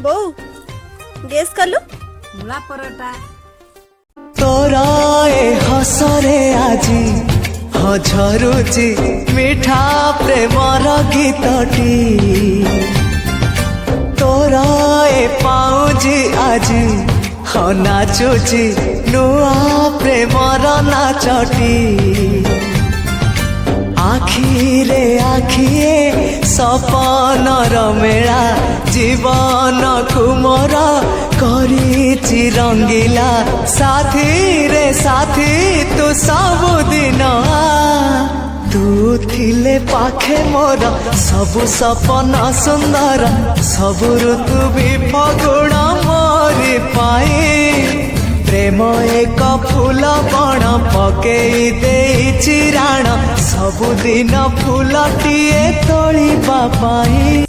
ବୋଉ ଗେସ୍ କଲୁ ମୂଳା ପରଟା। ତୋର ଏ ହସରେ ଆଜି ଝରୁଛି ମିଠା ପ୍ରେମର ଗୀତଟି। ତୋର ଏ ପାଉଁଜି ଆଜି ନାଚୁଛି ନୂଆ ପ୍ରେମର ନାଚଟି। আখিরে আখিয়ে সপনর মেলা জীবনকু মোর করিছি রঙ্গিলা। সাথী রে সাথী তু ସବୁଦିନ তু থিলে পাখে মোর সবু সপন সুন্দর সবু ঋতু বি ফগুণ মোরি পাই। প্রেম এক ফুল বণ পকেই ଦେଇଛି ରାଣ ସବୁଦିନ ଫୁଲଟିଏ ତୋଳିବା ପାଇଁ।